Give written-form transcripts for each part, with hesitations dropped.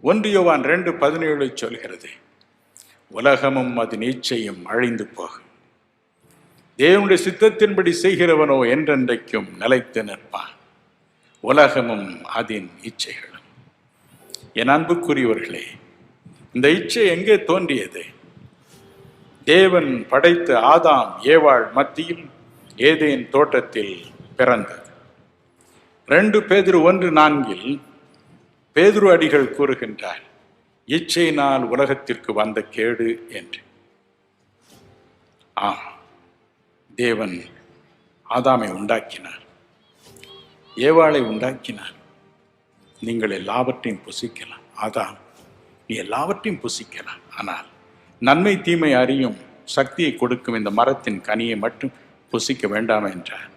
1 யோவான் 2:17 சொல்கிறது, உலகமும் அதன் இச்சையும் அழிந்து போகும், தேவனுடைய சித்தத்தின்படி செய்கிறவனோ என்றென்றைக்கும் நிலைத்து நிற்பான். உலகமும் அதன் இச்சைகளும். என் அன்புக்குரியவர்களே, இந்த இச்சை எங்கே தோன்றியது? தேவன் படைத்த ஆதாம் ஏவாள் மத்தியில் ஏதேன் தோட்டத்தில் பிறந்தது. 2 பேதுரு 1:4 பேதுரு அடிகள் கூறுகின்றார், இச்சையினால் உலகத்திற்கு வந்த கேடு என்று. ஆம், தேவன் ஆதாமை உண்டாக்கினார், ஏவாளை உண்டாக்கினார். நீங்கள் எல்லாவற்றையும் புசிக்கலாம் ஆதாம், நீ எல்லாவற்றையும் புசிக்கலாம், ஆனால் நன்மை தீமை அறியும் சக்தியை கொடுக்கும் இந்த மரத்தின் கனியை மட்டும் புசிக்க வேண்டாம் என்றார்.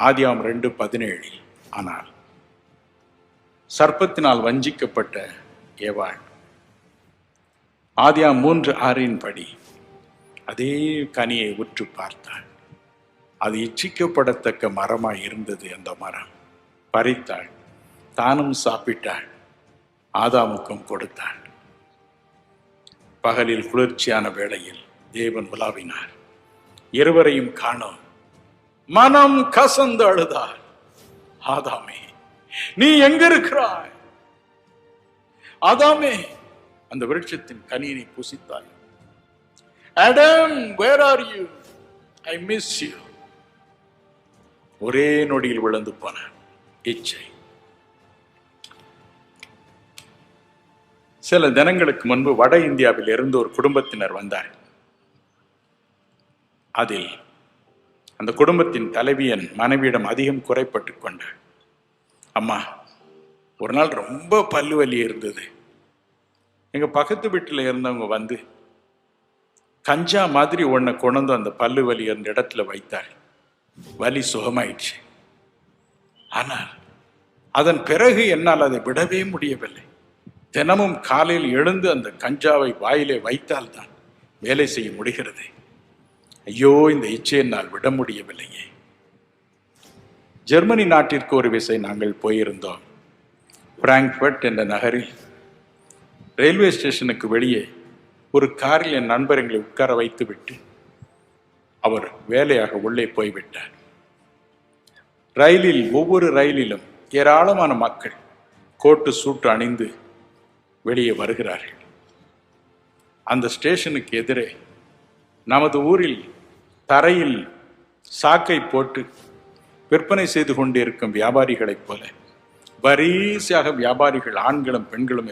ஆதியாகமம் 2:17. ஆனால் சர்ப்பத்தினால் வஞ்சிக்கப்பட்ட ஏவாள் ஆதியாகமம் 3:6 படி அதே கனியை உற்று பார்த்தாள். அது இச்சிக்கப்படத்தக்க மரமாய் இருந்தது. அந்த மரம் பறித்தாள், தானும் சாப்பிட்டாள், ஆதாமுக்கும் கொடுத்தாள். பகலில் குளிர்ச்சியான வேளையில் தேவன் உலாவினார். இருவரையும் காணோம், மனம் கசந்து அழுதார். ஆதாமே, நீ எங்க இருக்கிறாய்? ஆதாமே, அந்த விருட்சத்தின் கனியை புசித்தாய். Adam, where are you? I miss you. ஒரே நொடியில் விழுந்து போன இச்சை. சில தினங்களுக்கு முன்பு வட இந்தியாவில் இருந்து ஒரு குடும்பத்தினர் வந்தார். அதில் அந்த குடும்பத்தின் தலைவியன் மனைவியிடம் அதிகம் குறைப்பட்டு கொண்டார். அம்மா, ஒரு நாள் ரொம்ப பல்லு வலி இருந்தது. எங்க பக்கத்து வீட்டில் இருந்தவங்க வந்து கஞ்சா மாதிரி ஒன்றை கொண்டு அந்த பல்லு வலி இருந்த இடத்துல வைத்தார். வலி சுகமாயிடுச்சு. ஆனால் அதன் பிறகு என்னால் அதை விடவே முடியவில்லை. தினமும் காலையில் எழுந்து அந்த கஞ்சாவை வாயிலே வைத்தால்தான் வேலை செய்ய முடிகிறது. ஐயோ, இந்த இச்சையை என்னால் விட முடியவில்லையே. ஜெர்மனி நாட்டிற்கு ஒரு விசை நாங்கள் போயிருந்தோம். பிராங்க்ஃபர்ட் என்ற நகரில் ரயில்வே ஸ்டேஷனுக்கு வெளியே ஒரு காரில் என் நண்பர் எங்களை உட்கார வைத்து விட்டு அவர் வேலையாக உள்ளே போய்விட்டார். ரயிலில், ஒவ்வொரு ரயிலிலும் ஏராளமான மக்கள் கோட்டு சூட்டு அணிந்து வெளியே வருகிறார்கள். அந்த ஸ்டேஷனுக்கு எதிரே நமது ஊரில் தரையில் சாக்கை போட்டு விற்பனை செய்து கொண்டிருக்கும் வியாபாரிகளைப் போல வரிசையாக வியாபாரிகள், ஆண்களும் பெண்களும்